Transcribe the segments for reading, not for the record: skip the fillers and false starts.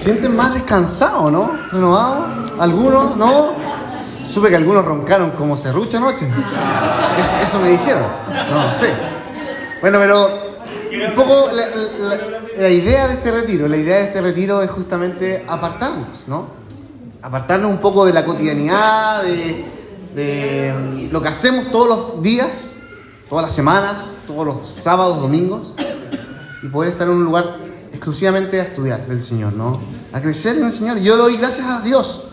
sienten más descansados, ¿no? ¿Renovados? ¿Algunos? ¿No? Supe que algunos roncaron como serrucha anoche. Eso me dijeron. No sé. Bueno, pero un poco la idea de este retiro es justamente apartarnos, ¿no? Apartarnos un poco de la cotidianidad, de lo que hacemos todos los días, todas las semanas, todos los sábados, domingos, y poder estar en un lugar exclusivamente a estudiar del Señor, ¿no? A crecer en el Señor. Yo doy gracias a Dios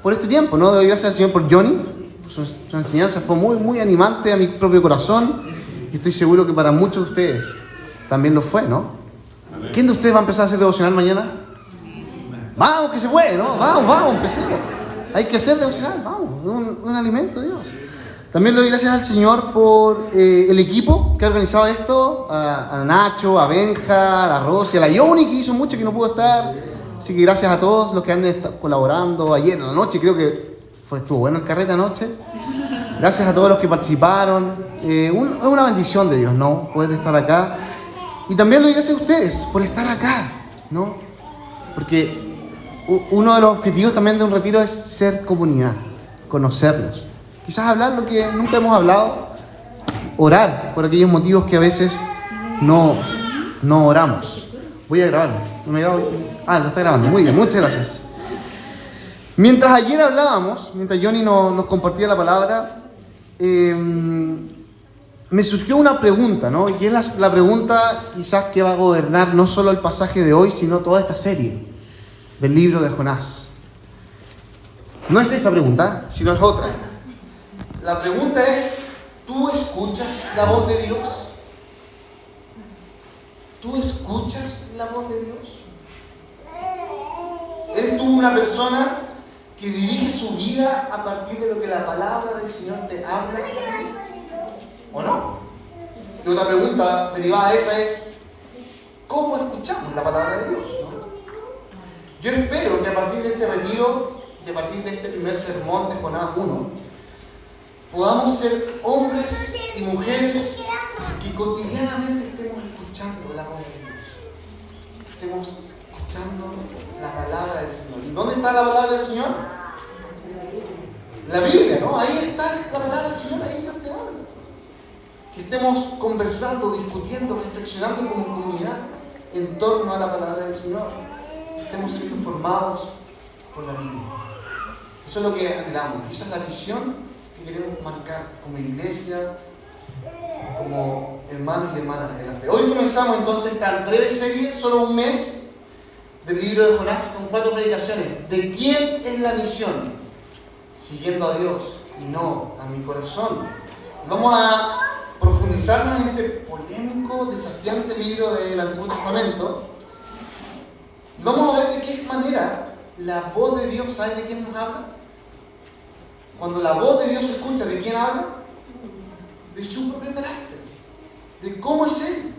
por este tiempo, ¿no? Doy gracias al Señor por Johnny. Su enseñanza fue muy, muy animante a mi propio corazón, y estoy seguro que para muchos de ustedes también lo fue, ¿no? ¿Quién de ustedes va a empezar a hacer devocional mañana? Vamos, que se puede, ¿no? Vamos, empecemos. Hay que hacer devocional, vamos, un alimento de Dios. También le doy gracias al Señor por el equipo que ha organizado esto, a Nacho, a Benja, a la Rosy, a la Yoni, que hizo mucho que no pudo estar. Así que gracias a todos los que han estado colaborando. Ayer en la noche creo que estuvo bueno el carrete anoche. Gracias a todos los que participaron. Es una bendición de Dios, ¿no? Poder estar acá. Y también le doy gracias a ustedes por estar acá, ¿no? Porque uno de los objetivos también de un retiro es ser comunidad, conocernos. Quizás hablar lo que nunca hemos hablado, orar por aquellos motivos que a veces no oramos. Voy a grabarlo. ¿No me grabo? Lo está grabando. Muy bien, muchas gracias. Mientras ayer hablábamos, mientras Johnny nos compartía la palabra, me surgió una pregunta, ¿no? Y es la pregunta quizás que va a gobernar no solo el pasaje de hoy, sino toda esta serie del libro de Jonás. No es esa pregunta, sino es otra. La pregunta es, ¿tú escuchas la voz de Dios? ¿Tú escuchas la voz de Dios? ¿Eres tú una persona que dirige su vida a partir de lo que la palabra del Señor te habla a ti? ¿O no? Y otra pregunta derivada de esa es, ¿cómo escuchamos la palabra de Dios? ¿No? Yo espero que a partir de este retiro y a partir de este primer sermón de Jonás 1, podamos ser hombres y mujeres que cotidianamente estemos escuchando la voz de Dios. Estemos escuchando la palabra del Señor. ¿Y dónde está la palabra del Señor? La Biblia, ¿no? Ahí está la palabra del Señor, ahí Dios te habla. Que estemos conversando, discutiendo, reflexionando como comunidad en torno a la palabra del Señor. Que estemos siendo formados por la Biblia. Eso es lo que anhelamos. Esa es la visión que queremos marcar como iglesia, como hermanos y hermanas en la fe. Hoy comenzamos entonces esta breve serie, solo un mes, del libro de Jonás, con 4 predicaciones. ¿De quién es la misión? Siguiendo a Dios y no a mi corazón. Y vamos a profundizarnos en este polémico, desafiante libro del Antiguo Testamento. Y vamos a ver de qué manera la voz de Dios, ¿sabes de quién nos habla? Cuando la voz de Dios se escucha, ¿de quién habla? De su propio carácter, de cómo es Él.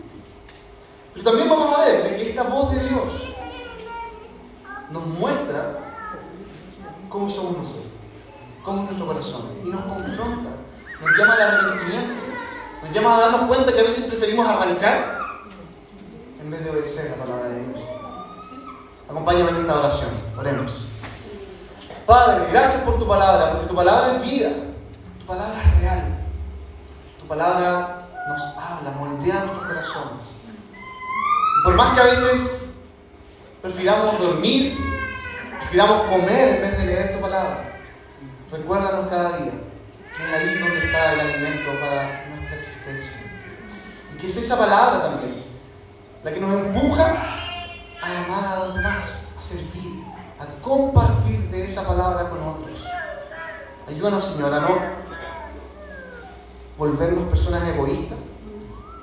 Pero también vamos a ver de que esta voz de Dios nos muestra cómo somos nosotros, cómo es nuestro corazón, y nos confronta, nos llama al arrepentimiento, nos llama a darnos cuenta que a veces preferimos arrancar en vez de obedecer la palabra de Dios. Acompáñame en esta oración, oremos. Padre, gracias por tu palabra, porque tu palabra es vida, tu palabra es real, tu palabra nos habla, moldea nuestros corazones. Y por más que a veces prefiramos dormir, prefiramos comer en vez de leer tu palabra, recuérdanos cada día que es ahí donde está el alimento para nuestra existencia. Y que es esa palabra también la que nos empuja a amar a los demás, a servir, a compartir de esa palabra con otros. Ayúdanos, Señor, a no volvernos personas egoístas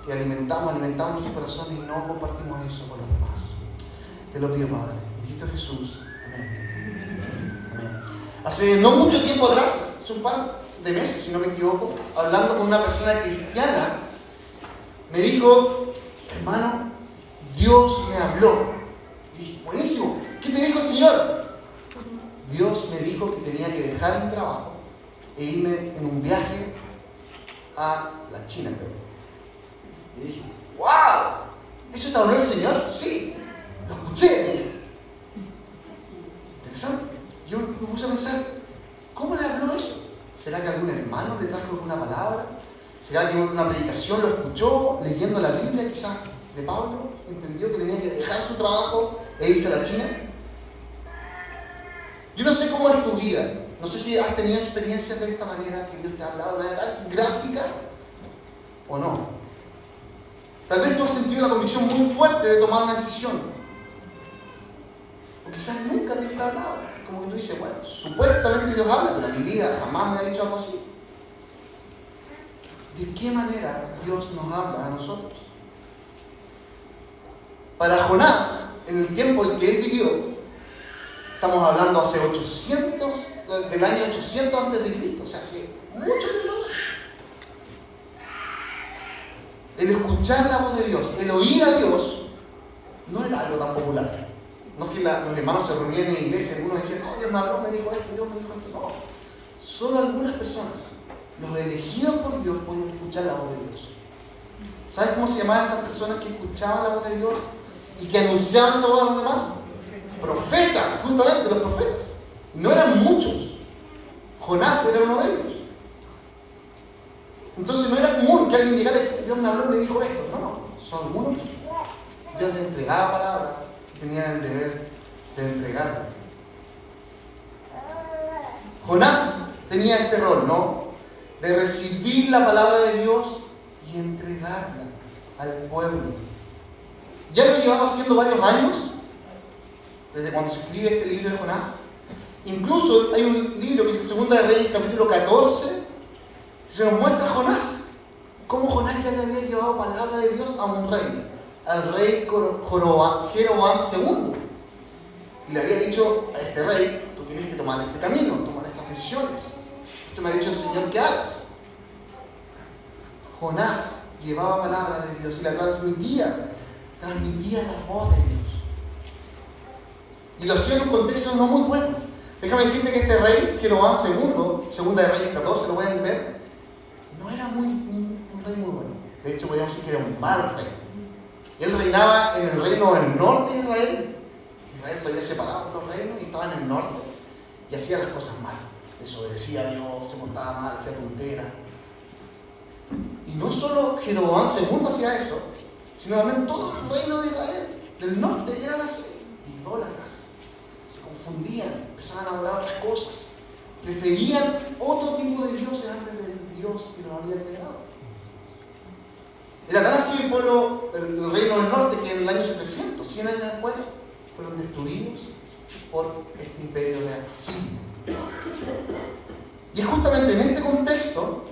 que alimentamos nuestros corazones y no compartimos eso con los demás. Te lo pido, Padre, en Cristo Jesús. Amén. Amén. Hace no mucho tiempo atrás, hace un par de meses, si no me equivoco, hablando con una persona cristiana, me dijo, hermano, Dios me habló. Y dije, buenísimo. ¿Qué te dijo el Señor? Dios me dijo que tenía que dejar mi trabajo e irme en un viaje a la China, creo. Y dije, ¡wow! ¿Eso te habló el Señor? Sí, lo escuché. pensar, ¿cómo le habló eso? ¿Será que algún hermano le trajo alguna palabra? ¿Será que en una predicación lo escuchó leyendo la Biblia quizás de Pablo? ¿Entendió que tenía que dejar su trabajo e irse a la China? Yo no sé cómo es tu vida. No sé si has tenido experiencias de esta manera, que Dios te ha hablado de manera tan gráfica o no. Tal vez tú has sentido la convicción muy fuerte de tomar una decisión. O quizás nunca Dios te ha hablado. Como que tú dices, bueno, supuestamente Dios habla, pero en mi vida jamás me ha dicho algo así. ¿De qué manera Dios nos habla a nosotros? Para Jonás, en el tiempo en que él vivió, estamos hablando hace 800, del año 800 antes de Cristo, o sea, hace mucho tiempo. El escuchar la voz de Dios, el oír a Dios, no era algo tan popular. No es que los hermanos se reunían en la iglesia y algunos decían, no, Dios me habló, me dijo esto, Dios me dijo esto. No. Solo algunas personas, los elegidos por Dios, podían escuchar la voz de Dios. ¿Sabes cómo se llamaban esas personas que escuchaban la voz de Dios y que anunciaban esa voz a los demás? Profetas, justamente los profetas. Y no eran muchos. Jonás era uno de ellos. Entonces no era común que alguien llegara y dijera, Dios me habló y me dijo esto. No, son algunos. Dios les entregaba palabras y tenían el deber de entregarla. Jonás tenía este rol, ¿no? De recibir la palabra de Dios y entregarla al pueblo. Ya lo llevaba haciendo varios años, desde cuando se escribe este libro de Jonás. Incluso hay un libro que es 2 de Reyes, capítulo 14, que se nos muestra a Jonás. Cómo Jonás ya le había llevado palabra de Dios a un rey, al rey Jeroboam II. Y le había dicho a este rey, tú tienes que tomar este camino, tomar estas decisiones. Esto me ha dicho el Señor que hagas. Jonás llevaba palabra de Dios y la transmitía la voz de Dios. Y lo hacía en un contexto no muy bueno. Déjame decirte que este rey, Jeroboam II, 2 de Reyes 14, lo pueden ver, no era un rey muy bueno. De hecho, podríamos decir que era un mal rey. Él reinaba en el reino del norte de Israel. Israel se había separado en 2 reinos y estaba en el norte. Y hacía las cosas mal. Desobedecía a Dios, se portaba mal, hacía tontera. Y no solo Jeroboam II hacía eso, sino también todo el reino de Israel, del norte, eran así, idólatras. Se confundían, empezaban a adorar otras cosas. Preferían otro tipo de dioses antes del Dios que los había creado. Era tan así el pueblo del reino del norte que en el año 700, 100 años después, fueron destruidos por este imperio de Asiria. Y es justamente en este contexto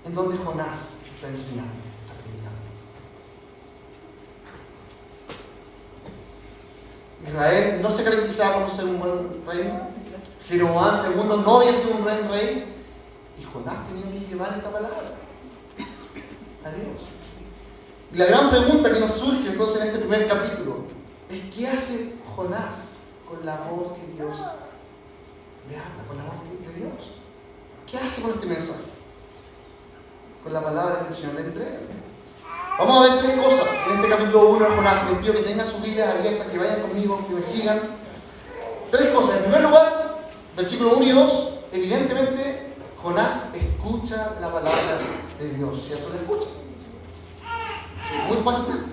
en donde Jonás está enseñando, está predicando. Israel no se caracterizaba por ser un buen reino. Jeroboam II no había sido un buen rey. Y Jonás tenía que llevar esta palabra a Dios. Y la gran pregunta que nos surge entonces en este primer capítulo es: ¿qué hace Jonás con la voz que Dios le habla, con la voz de Dios? ¿Qué hace con este mensaje? Con la palabra que el Señor le entrega. Vamos a ver 3 cosas en este capítulo 1 de Jonás. Les pido que tengan sus Biblias abiertas, que vayan conmigo, que me sigan. 3 cosas. En primer lugar, versículo 1 y 2, evidentemente Jonás escucha la palabra de Dios, ¿cierto? La escucha. Sí, muy fácilmente.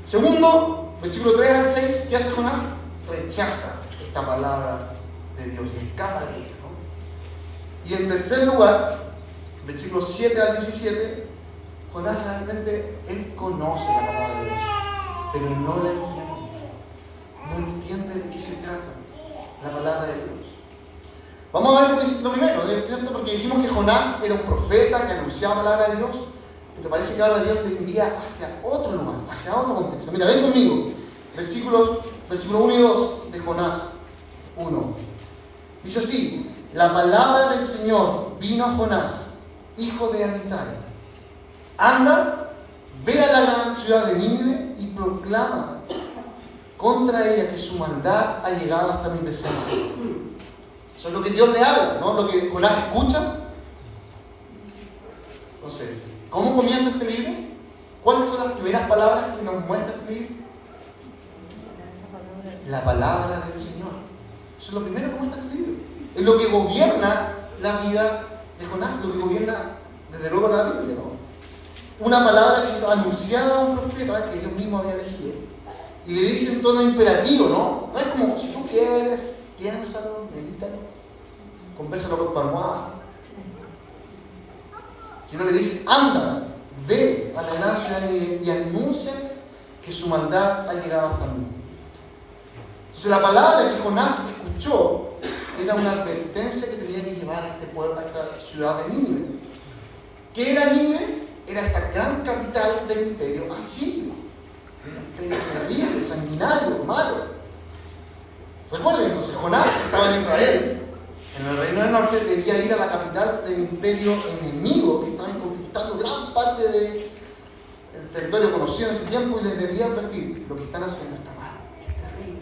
Segundo, versículo 3 al 6, ¿qué hace Jonás? Rechaza esta palabra de Dios y escapa de ella, ¿no? Y en tercer lugar, versículos 7 al 17, Jonás realmente, él conoce la palabra de Dios, pero no la entiende. No entiende de qué se trata la palabra de Dios. Vamos a ver lo primero, ¿cierto? Porque dijimos que Jonás era un profeta que anunciaba la palabra de Dios, pero parece que ahora Dios le envía hacia otro lugar, hacia otro contexto. Mira, ven conmigo, versículo 1 y 2 de Jonás 1. Dice así: la palabra del Señor vino a Jonás, hijo de Amitai. Anda, ve a la gran ciudad de Nínive y proclama contra ella que su maldad ha llegado hasta mi presencia. Eso es lo que Dios le habla, ¿no? Lo que Jonás escucha. Entonces, ¿cómo comienza este libro? ¿Cuáles son las primeras palabras que nos muestra este libro? La palabra del Señor. Eso es lo primero que muestra este libro. es lo que gobierna la vida de Jonás, lo que gobierna desde luego la Biblia, ¿no? Una palabra que es anunciada a un profeta que Dios mismo había elegido y le dice en tono imperativo, ¿no? No es como, si tú quieres, piénsalo, medítalo, convérsalo con tu almohada. Sino le dice, anda, ve a la gran ciudad y anúnciales que su maldad ha llegado hasta mí. Entonces la palabra que Jonás escuchó era una advertencia que tenía que llevar a este pueblo, a esta ciudad de Nínive. ¿Qué era Nínive? Era esta gran capital del imperio asirio. Un imperio terrible, sanguinario, malo. Recuerden entonces, Jonás estaba en Israel, en el reino del norte, debía ir a la capital del imperio enemigo que estaba conquistando gran parte del territorio conocido en ese tiempo, y les debía advertir: lo que están haciendo está mal, es terrible,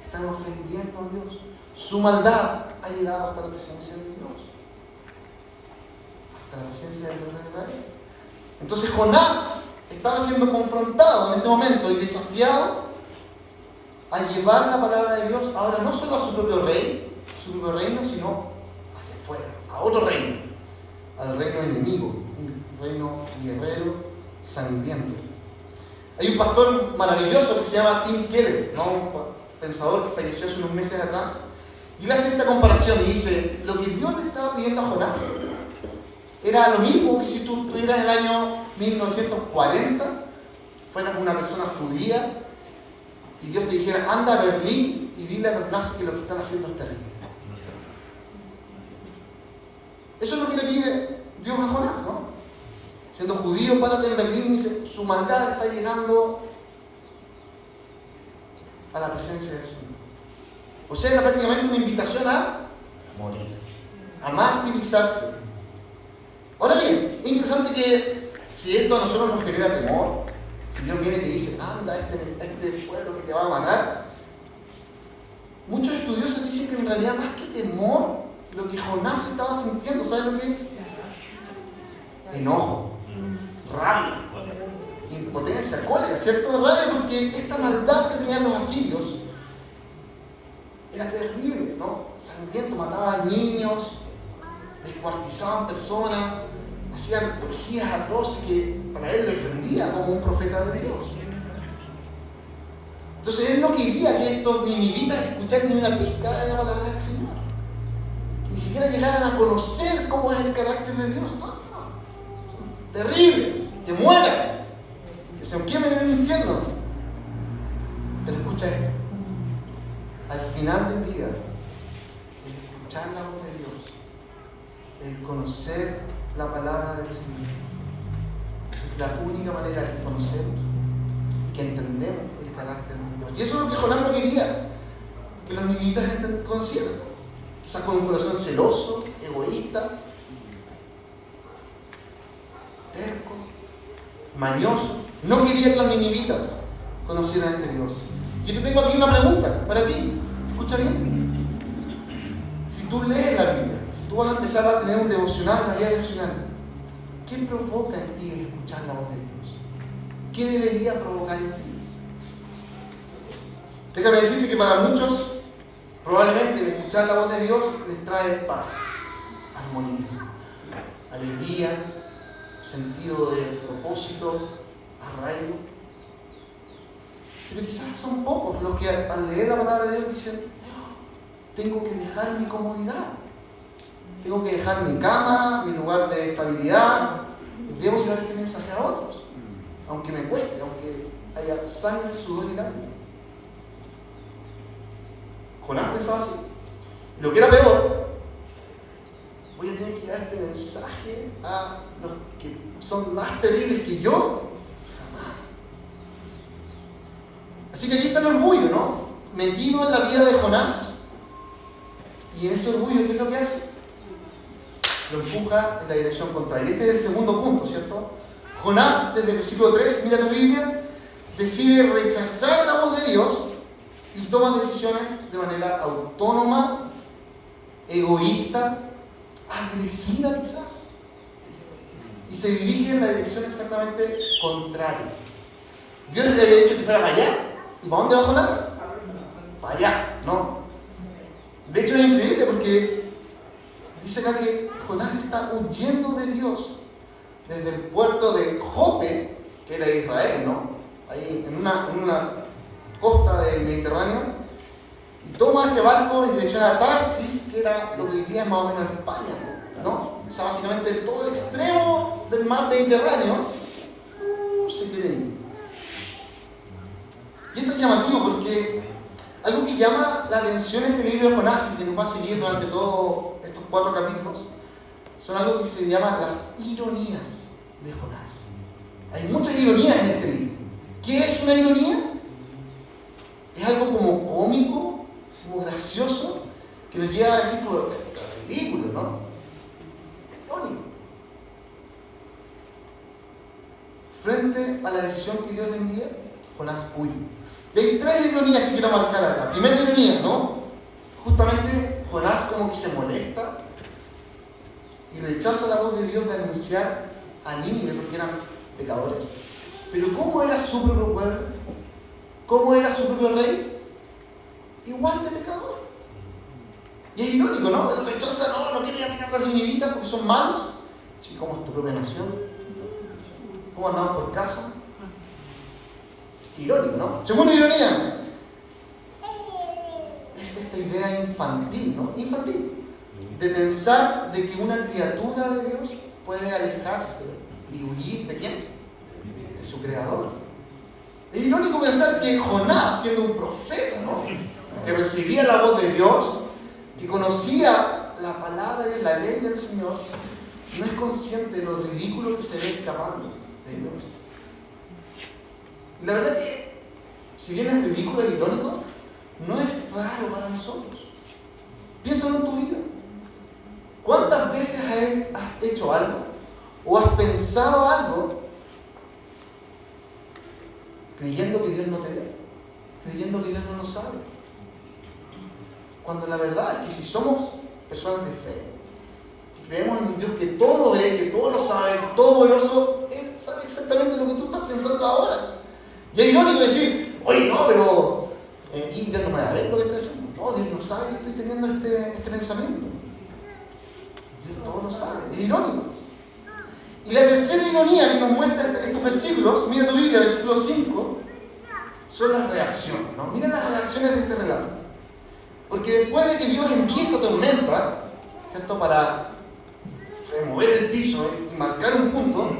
están ofendiendo a Dios, su maldad ha llegado hasta la presencia de Dios, hasta la presencia del Dios de Israel. Entonces Jonás estaba siendo confrontado en este momento y desafiado a llevar la palabra de Dios ahora no solo a su propio rey, a su propio reino, sino hacia afuera, a otro reino, al reino enemigo, un reino guerrero, sangriento. Hay un pastor maravilloso que se llama Tim Keller, ¿no? Un pensador que falleció hace unos meses atrás, y él hace esta comparación y dice: lo que Dios le estaba pidiendo a Jonás era lo mismo que si tú estuvieras en el año 1940, fueras una persona judía, y Dios te dijera: anda a Berlín y dile a los nazis que lo que están haciendo es terrible. Eso es lo que le pide Dios a Jonás, ¿no? Siendo judío, párate en Berlín y dice: su maldad está llegando a la presencia del Señor. O sea, era prácticamente una invitación a morir, a martirizarse. Ahora bien, es interesante que si esto a nosotros nos genera temor, si Dios viene y te dice: anda a este pueblo que te va a matar, muchos estudiosos dicen que en realidad, más que temor, lo que Jonás estaba sintiendo, ¿sabes lo que es? Enojo, rabia, impotencia, cólera, ¿cierto? Rabia porque esta maldad que tenían los asirios era terrible, ¿no? Sangriento, mataban niños, descuartizaban personas, hacían orgías atroces que para él le ofendía como un profeta de Dios. Entonces él no quería que estos ninivitas escucharan ni una pizca de la palabra del Señor, que ni siquiera llegaran a conocer cómo es el carácter de Dios. No, son terribles, que mueran, que se quemen en el infierno. Pero escucha esto: al final del día, el escuchar la voz de Dios, el conocer la palabra del Señor, es la única manera que conocemos y que entendemos el carácter de Dios. Y eso es lo que Jonás no quería que los ninivitas conocieran. Quizás con un corazón celoso, egoísta, terco, mañoso, no quería que los ninivitas conocieran a este Dios. Yo te tengo aquí una pregunta para ti. Escucha bien. Si tú lees la Biblia, si tú vas a empezar a tener un devocional, una vida devocional, ¿qué provoca en ti el escuchar la voz de Dios? ¿Qué debería provocar en ti? Déjame decirte que para muchos, probablemente el escuchar la voz de Dios les trae paz, armonía, alegría, sentido de propósito, arraigo. Pero quizás son pocos los que al leer la palabra de Dios dicen: tengo que dejar mi comodidad, tengo que dejar mi cama, mi lugar de estabilidad, debo llevar este mensaje a otros, aunque me cueste, aunque haya sangre, sudor y lágrimas. Jonás pensaba así. Lo que era peor: voy a tener que llevar este mensaje a los que son más terribles que yo. Jamás. Así que aquí está el orgullo, ¿no? Metido en la vida de Jonás. Y en ese orgullo, ¿qué es lo que hace? Lo empuja en la dirección contraria. Este es el segundo punto, ¿cierto? Jonás, desde el versículo 3, mira tu Biblia, decide rechazar la voz de Dios y toma decisiones de manera autónoma, egoísta, agresiva quizás, y se dirige en la dirección exactamente contraria. Dios le había dicho que fuera para allá. ¿Y para dónde va Jonás? Para allá, ¿no? De hecho es increíble porque dice acá que Jonás está huyendo de Dios desde el puerto de Jope, que era Israel, ¿no? Ahí en una costa del Mediterráneo, y toma este barco en dirección a Tarsis, que era lo que hoy día es más o menos España, ¿no? O sea, básicamente todo el extremo del mar Mediterráneo se quiere ir. Y esto es llamativo porque algo que llama la atención en este libro de Jonás y que nos va a seguir durante todos estos 4 capítulos son algo que se llama las ironías de Jonás. Hay muchas ironías en este libro. ¿Qué es una ironía? Es algo como cómico, como gracioso, que nos lleva a decir, esto es ridículo, ¿no? Irónico. Frente a la decisión que Dios le envía, Jonás huye. Y hay 3 ironías que quiero marcar acá. Primera ironía, ¿no? Justamente Jonás como que se molesta y rechaza la voz de Dios de anunciar a Nínive porque eran pecadores. Pero ¿cómo era su propio pueblo? ¿Cómo era su propio rey? Igual de pecador. Y es irónico, ¿no? Él rechaza, no quiere ir a picar a los ninivitas porque son malos. Sí, ¿cómo es tu propia nación? ¿Cómo andamos por casa? Irónico, ¿no? Segunda ironía. Es esta idea infantil, ¿no? Infantil. De pensar de que una criatura de Dios puede alejarse y huir ¿de quién? De su creador. Es irónico pensar que Jonás, siendo un profeta, ¿no? Que recibía la voz de Dios, que conocía la palabra de la ley del Señor, no es consciente de lo ridículo que se ve escapando de Dios. Y la verdad que, si bien es ridículo e irónico, no es raro para nosotros. Piénsalo en tu vida. ¿Cuántas veces has hecho algo o has pensado algo creyendo que Dios no te ve, creyendo que Dios no lo sabe? Cuando la verdad es que si somos personas de fe, que creemos en un Dios que todo lo ve, que todo lo sabe, que todo poderoso, Él sabe exactamente lo que tú estás pensando ahora. Y es irónico decir, oye, no, pero aquí Dios no me va a ver lo que estoy diciendo. No, Dios no sabe que estoy teniendo este pensamiento. Dios todo lo sabe. Es irónico. Y la tercera ironía que nos muestra estos versículos, mira tu Biblia, versículo 5, son las reacciones, ¿no? Mira las reacciones de este relato. Porque después de que Dios envíe esta tormenta, ¿cierto? Para remover el piso y marcar un punto,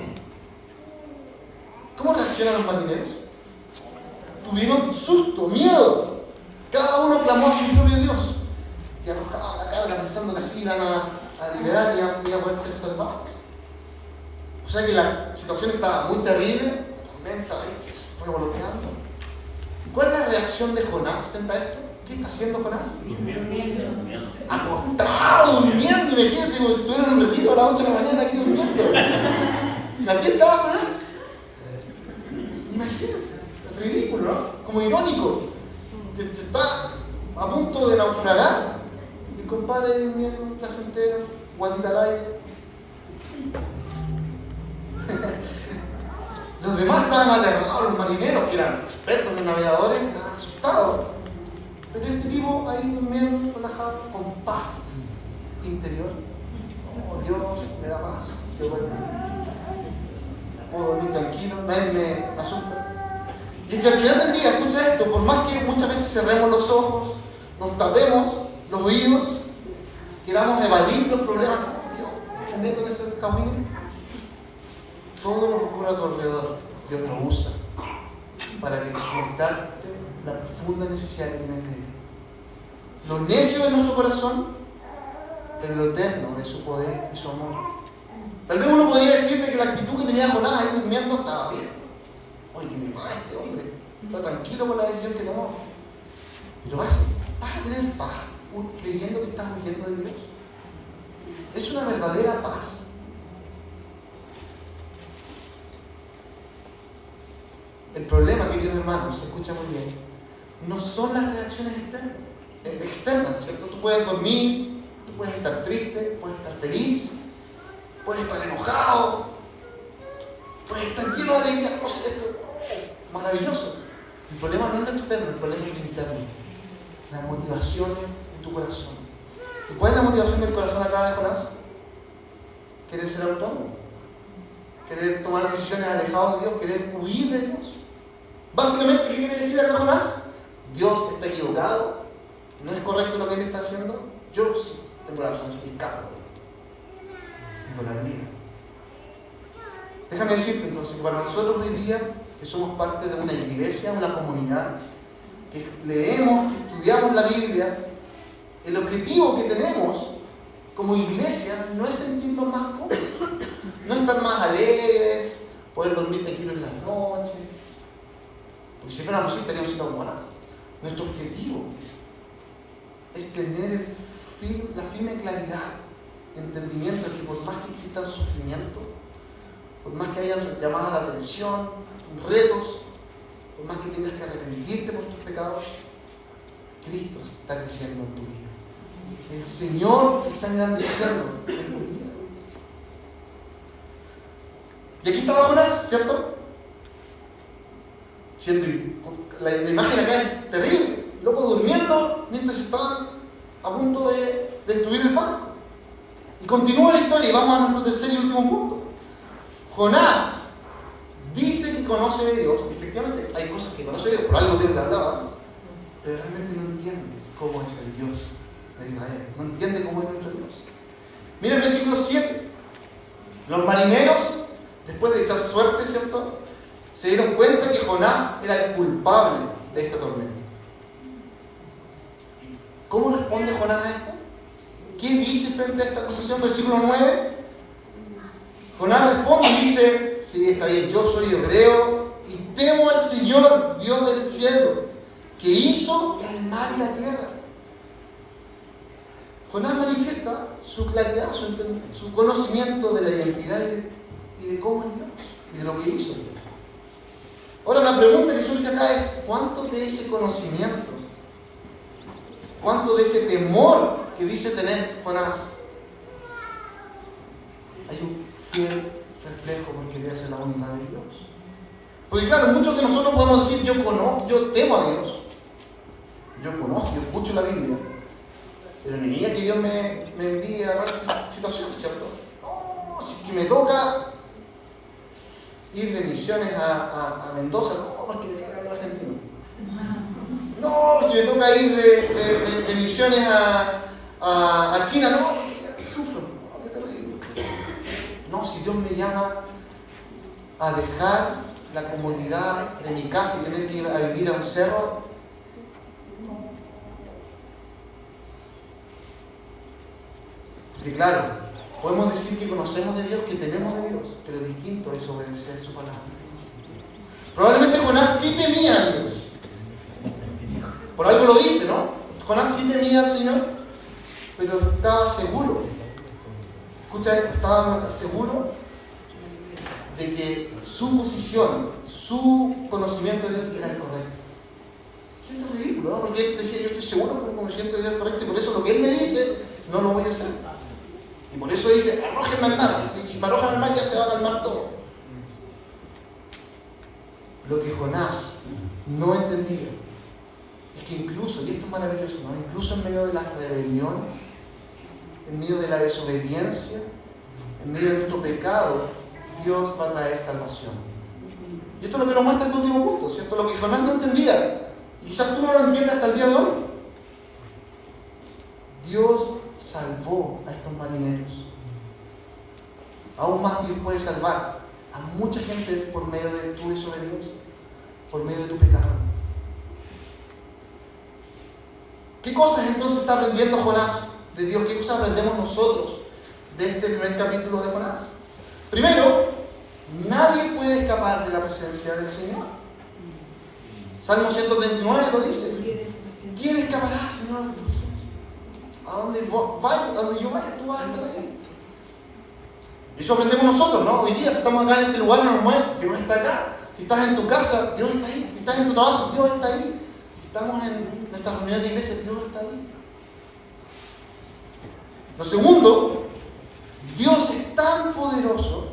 ¿cómo reaccionan los marineros? Tuvieron susto, miedo. Cada uno clamó a su propio Dios y arrojaban la cabra pensando que así iban a liberar y a poder ser salvados. O sea que la situación estaba muy terrible, la tormenta ahí revoloteando. ¿Y cuál es la reacción de Jonás frente a esto? ¿Qué está haciendo Jonás? Durmiendo. Acostado, durmiendo. Imagínense como si estuviera en un retiro a las 8 de la mañana aquí durmiendo. Y así estaba Jonás. Imagínense, es ridículo, ¿no? Como irónico. Se está a punto de naufragar. Y el compadre durmiendo, placentero, guatita al aire. Los demás estaban aterrados, los marineros que eran expertos en navegadores estaban asustados. Pero este tipo ahí durmiendo, relajado, con paz interior. Oh, Dios me da paz. Yo puedo dormir tranquilo, nadie me asusta. Y es que al final del día, escucha esto, por más que muchas veces cerremos los ojos, nos tapemos los oídos, queramos evadir los problemas, no, yo me meto en ese camino. Todo lo que ocurre a tu alrededor, Dios lo usa para que mostrarte la profunda necesidad que tienes de Dios. Lo necio de nuestro corazón, pero lo eterno de su poder y su amor. Tal vez uno podría decirle que la actitud que tenía Jonás ahí durmiendo estaba bien. Oye, tiene paz este hombre, está tranquilo con la decisión que tomó. Pero vas a tener paz creyendo que estás huyendo de Dios. Es una verdadera paz. El problema, queridos hermanos, se escucha muy bien, no son las reacciones externas, ¿cierto? Tú puedes dormir, tú puedes estar triste, puedes estar feliz, puedes estar enojado, puedes estar lleno de alegría, no sé, esto maravilloso. El problema no es lo externo, el problema es lo interno. Las motivaciones de tu corazón ¿Y cuál es la motivación del corazón acá de Jonás? Querer ser autónomo, querer tomar decisiones alejadas de Dios, querer huir de Dios. Básicamente, ¿qué quiere decir acá Jonás? Dios está equivocado, no es correcto lo que él está haciendo, yo sí tengo la razón, así que escapo de él. Idolatría. Déjame decirte entonces que para nosotros hoy día, que somos parte de una iglesia, una comunidad, que leemos, que estudiamos la Biblia, el objetivo que tenemos como iglesia no es sentirnos más cómodos, no estar más alegres, poder dormir tranquilos en las noches, porque si fuéramos así estaríamos siendo como Jonás. Nuestro objetivo es tener la firme claridad, entendimiento de que por más que existan sufrimientos, por más que haya llamadas de atención, retos, por más que tengas que arrepentirte por tus pecados, Cristo está creciendo en tu vida. El Señor se está engrandeciendo en tu vida. Y aquí estaba Jonás, ¿cierto? La imagen acá es terrible. Loco durmiendo mientras estaban a punto de destruir el barco. Y continúa la historia y vamos a nuestro tercer y último punto. Jonás dice que conoce de Dios. Efectivamente, hay cosas que conoce de Dios, por algo Dios le hablaba, pero realmente no entiende cómo es el Dios de Israel. No entiende cómo es nuestro Dios. Mira el versículo 7. Los marineros, después de echar suerte, ¿cierto?, se dieron cuenta que Jonás era el culpable de esta tormenta. ¿Cómo responde Jonás a esto? ¿Qué dice frente a esta acusación? Versículo 9. Jonás responde y dice: sí, está bien, yo soy hebreo y temo al Señor, Dios del cielo, que hizo el mar y la tierra. Jonás manifiesta su claridad, su conocimiento de la identidad y de cómo es Dios y de lo que hizo Dios. Ahora la pregunta que surge acá es: ¿cuánto de ese conocimiento, cuánto de ese temor que dice tener Jonás, hay un fiel reflejo porque debe ser la voluntad de Dios? Porque claro, muchos de nosotros podemos decir: yo temo a Dios, yo conozco, yo escucho la Biblia, pero ni idea que Dios me envíe a la situación, ¿cierto? No, si es que me toca ir de misiones a Mendoza, no, porque me caga los argentinos. No, si me toca ir de misiones a China, no, porque sufro, no, qué terrible. No, si Dios me llama a dejar la comodidad de mi casa y tener que ir a vivir a un cerro, no. Porque claro, podemos decir que conocemos de Dios, que tememos de Dios, pero distinto es obedecer su palabra. Probablemente Jonás sí temía a Dios. Por algo lo dice, ¿no? Jonás sí temía al Señor, pero estaba seguro. Escucha esto, estaba seguro de que su posición, su conocimiento de Dios era el correcto. Y esto es ridículo, ¿no? Porque él decía: yo estoy seguro que mi conocimiento de Dios es correcto y por eso lo que él me dice no lo voy a hacer. Y por eso dice: arrójenme al mar. Y si me arrojan al mar ya se va a calmar todo. Lo que Jonás no entendía es que incluso, y esto es maravilloso, ¿no?, incluso en medio de las rebeliones, en medio de la desobediencia, en medio de nuestro pecado, Dios va a traer salvación. Y esto es lo que nos muestra este último punto, ¿cierto? Lo que Jonás no entendía, y quizás tú no lo entiendas hasta el día de hoy. Dios salvó a estos marineros. Aún más Dios puede salvar a mucha gente por medio de tu desobediencia, por medio de tu pecado. ¿Qué cosas entonces está aprendiendo Jonás de Dios? ¿Qué cosas aprendemos nosotros de este primer capítulo de Jonás? Primero, nadie puede escapar de la presencia del Señor. Salmo 139 lo dice: ¿quién escapará, Señor, de tu presencia? A donde yo vaya, tú vas a estar ahí. Eso aprendemos nosotros, ¿no? Hoy día, si estamos acá en este lugar, no nos mueve, Dios está acá. Si estás en tu casa, Dios está ahí. Si estás en tu trabajo, Dios está ahí. Si estamos en nuestra reunión de iglesia, Dios está ahí. Lo segundo, Dios es tan poderoso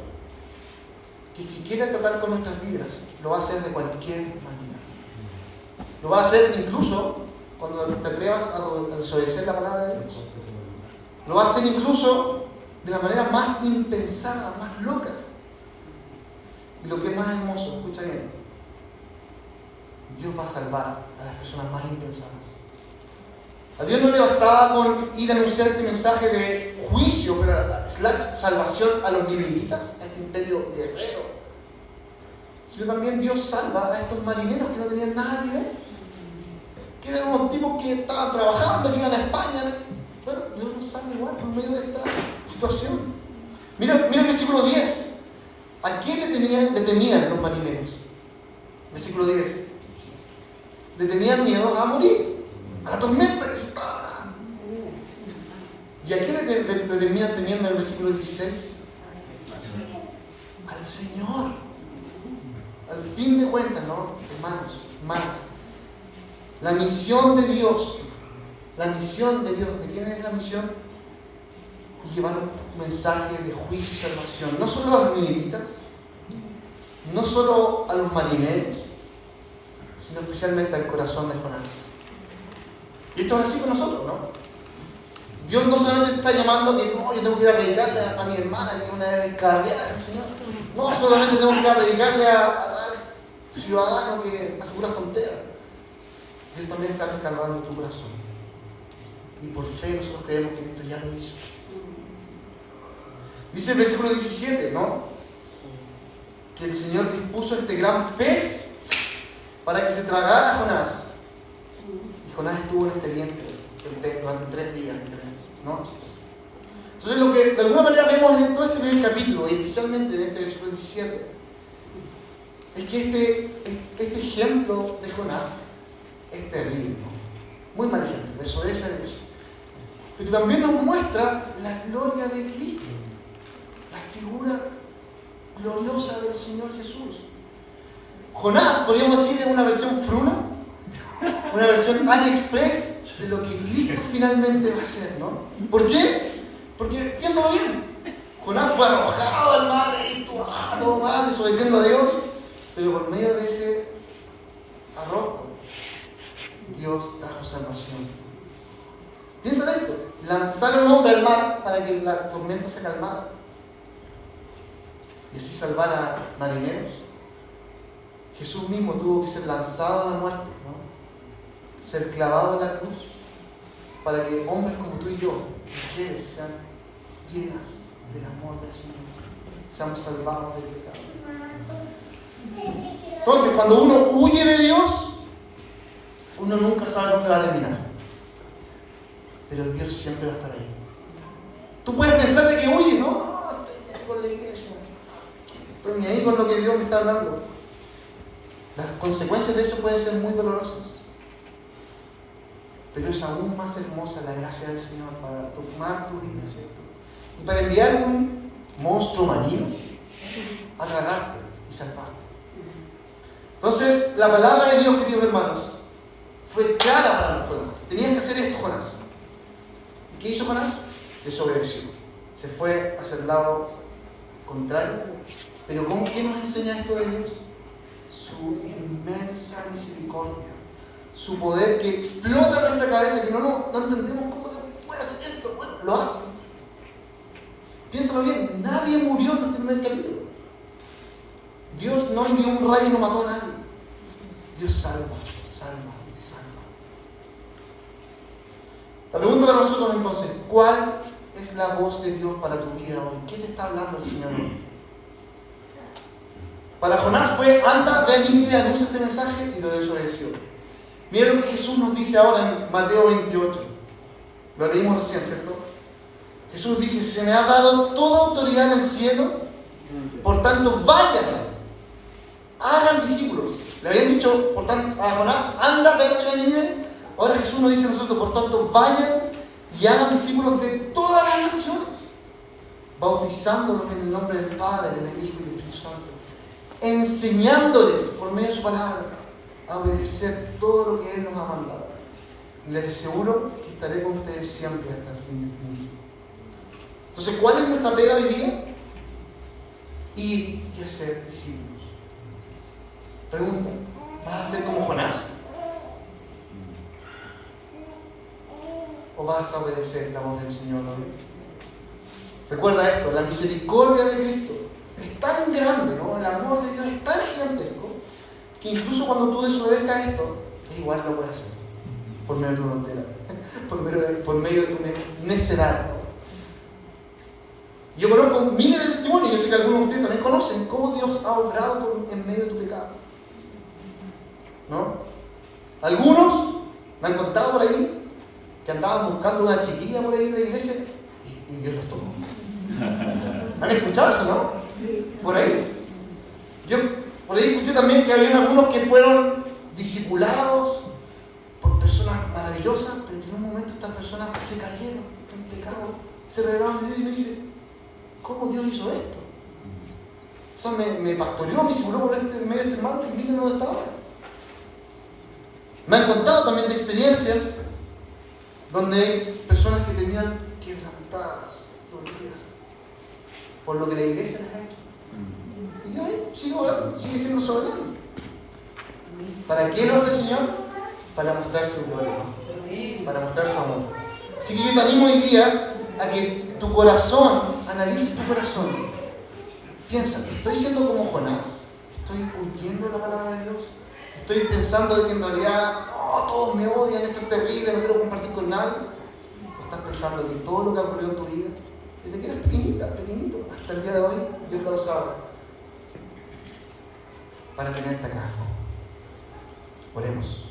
que si quiere tratar con nuestras vidas, lo va a hacer de cualquier manera. Lo va a hacer incluso cuando te atrevas a desobedecer la palabra de Dios. Lo hacen incluso de las maneras más impensadas, más locas. Y lo que es más hermoso, escucha bien, Dios va a salvar a las personas más impensadas. A Dios no le bastaba con ir a anunciar este mensaje de juicio, pero salvación a los ninivitas, a este imperio guerrero, sino también Dios salva a estos marineros que no tenían nada que ver, que eran unos tipos que estaban trabajando, que iban a España. Bueno, Dios nos salva igual por medio de esta situación. Mira el versículo 10. ¿A quién le temían los marineros? Versículo 10. Le tenían miedo a morir, a la tormenta que se estaba dando. ¿Y a quién le terminan temiendo en el versículo 16? Al Señor. Al fin de cuentas, ¿no? Hermanos, la misión de Dios, ¿de quién es la misión? Y llevar un mensaje de juicio y salvación, no solo a los ninivitas, no solo a los marineros, sino especialmente al corazón de Jonás. Y esto es así con nosotros, ¿no? Dios no solamente te está llamando que no, yo tengo que ir a predicarle a mi hermana que es una descarriada del Señor. No solamente tengo que ir a predicarle a tal ciudadano que hace puras tonteras. Dios también está rescatando tu corazón. Y por fe nosotros creemos que Cristo ya lo hizo. Dice el versículo 17, ¿no? Que el Señor dispuso este gran pez para que se tragara a Jonás. Y Jonás estuvo en este vientre del pez durante 3 días y 3 noches. Entonces lo que de alguna manera vemos en todo este primer capítulo, y especialmente en este versículo 17, es que este ejemplo de Jonás es terrible, ¿no? Muy mal ejemplo, desobedece a Dios. Pero también nos muestra la gloria de Cristo, la figura gloriosa del Señor Jesús. Jonás, podríamos decir, es una versión fruna, una versión AliExpress de lo que Cristo finalmente va a hacer, ¿no? ¿Por qué? Porque, piénsalo bien, Jonás fue arrojado al mar y todo mal, desobedeciendo a Dios, pero por medio de ese arrojo, Dios trajo salvación. Piensa en esto, lanzar a un hombre al mar para que la tormenta se calmara y así salvar a marineros. Jesús mismo tuvo que ser lanzado a la muerte, ¿no? Ser clavado en la cruz para que hombres como tú y yo, mujeres, sean llenas del amor del Señor, sean salvados del pecado. Entonces, cuando uno huye de Dios, uno nunca sabe dónde va a terminar, pero Dios siempre va a estar ahí. Tú puedes pensar de que huyes, no, estoy ahí con la iglesia, estoy ahí con lo que Dios me está hablando. Las consecuencias de eso pueden ser muy dolorosas, pero es aún más hermosa la gracia del Señor para tomar tu vida, ¿cierto? Y para enviar un monstruo marino a tragarte y salvarte. Entonces, la palabra de Dios, queridos hermanos, fue clara para Jonás. Tenías que hacer esto, Jonás. ¿Y qué hizo Jonás? Desobedeció. Se fue hacia el lado contrario. Pero ¿qué nos enseña esto de Dios? Su inmensa misericordia. Su poder que explota nuestra cabeza, que no entendemos cómo puede hacer esto. Bueno, lo hace. Piénsalo bien, nadie murió en este primer capítulo. Dios no envió un rayo y no mató a nadie. Dios salva. La pregunta para nosotros entonces, ¿cuál es la voz de Dios para tu vida hoy? ¿Qué te está hablando el Señor hoy? Para Jonás fue, anda, ve a Nínive, anuncia este mensaje, y lo desobedeció. Mira lo que Jesús nos dice ahora en Mateo 28. Lo leímos recién, ¿cierto? Jesús dice, se me ha dado toda autoridad en el cielo, por tanto vayan, hagan discípulos. Le habían dicho, por tanto, a Jonás, anda, ve a la ciudad de Nínive. Ahora Jesús nos dice a nosotros, por tanto, vayan y hagan discípulos de todas las naciones, bautizándolos en el nombre del Padre, del Hijo y del Espíritu Santo, enseñándoles por medio de su palabra a obedecer todo lo que Él nos ha mandado. Y les aseguro que estaré con ustedes siempre hasta el fin del mundo. Entonces, ¿cuál es nuestra pega hoy día? Ir y hacer discípulos. Pregunta, ¿vas a ser como Jonás? ¿O vas a obedecer la voz del Señor hoy? Recuerda esto, la misericordia de Cristo es tan grande, ¿no? El amor de Dios es tan gigantesco que incluso cuando tú desobedezcas esto, es igual lo puedes hacer por medio de tu tontera, por medio de tu necedad. Yo conozco miles de testimonios, yo sé que algunos de ustedes también conocen cómo Dios ha obrado en medio de tu pecado, ¿no? Algunos me han contado por ahí que andaban buscando una chiquilla por ahí en la iglesia y Dios los tomó. ¿Han escuchado eso, no? Por ahí. Yo por ahí escuché también que había algunos que fueron discipulados por personas maravillosas, pero que en un momento estas personas se cayeron en pecado, se revelaron de Dios y uno dice, ¿cómo Dios hizo esto? O sea, me pastoreó, me discipuló por medio de este hermano y miren dónde está ahora. Me han contado también de experiencias donde hay personas que terminan quebrantadas, dolidas, por lo que la iglesia les ha hecho. Y Dios ahí sigue orando, sigue siendo soberano. ¿Para qué lo hace el Señor? Para mostrar su gloria, para mostrar su amor. Así que yo te animo hoy día a que tu corazón, analices tu corazón. Piensa, ¿estoy siendo como Jonás? ¿Estoy huyendo de la palabra de Dios? ¿Estoy pensando de que en realidad todos me odian, esto es terrible, no quiero compartir con nadie? ¿O estás pensando que todo lo que ha ocurrido en tu vida, desde que eres pequeñito, hasta el día de hoy, Dios lo ha usado para tenerte acá? Oremos.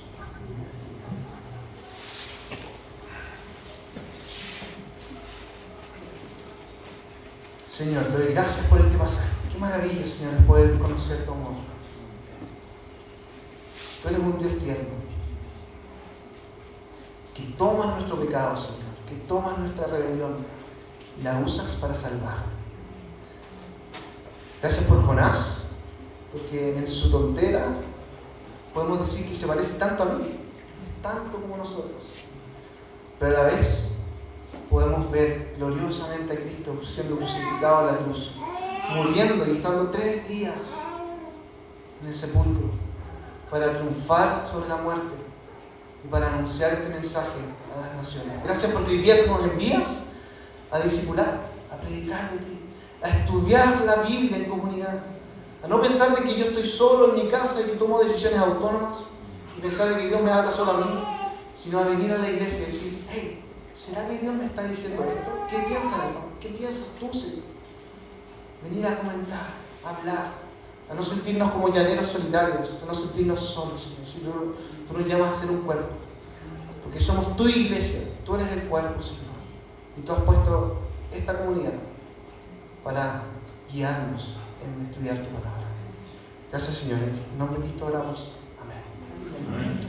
Señor, te doy gracias por este pasaje. Qué maravilla, Señor, es poder conocer tu amor. Tú eres un Dios tierno, que tomas nuestro pecado, Señor, que tomas nuestra rebelión y la usas para salvar. Gracias por Jonás, porque en su tontera podemos decir que se parece tanto a mí, es tanto como nosotros, pero a la vez podemos ver gloriosamente a Cristo siendo crucificado en la cruz, muriendo y estando 3 días en el sepulcro para triunfar sobre la muerte y para anunciar este mensaje a las naciones. Gracias porque hoy día tú nos envías a discipular, a predicar de ti, a estudiar la Biblia en comunidad, a no pensar de que yo estoy solo en mi casa y que tomo decisiones autónomas y pensar de que Dios me habla solo a mí, sino a venir a la iglesia y decir, hey, ¿será que Dios me está diciendo esto? ¿Qué piensas, hermano? ¿Qué piensas tú, Señor? Venir a comentar, a hablar, a no sentirnos como llaneros solitarios, a no sentirnos solos, Señor. Si tú nos llamas a ser un cuerpo, porque somos tu iglesia, tú eres el cuerpo, Señor. Y tú has puesto esta comunidad para guiarnos en estudiar tu palabra. Gracias, Señor. En nombre de Cristo oramos. Amén.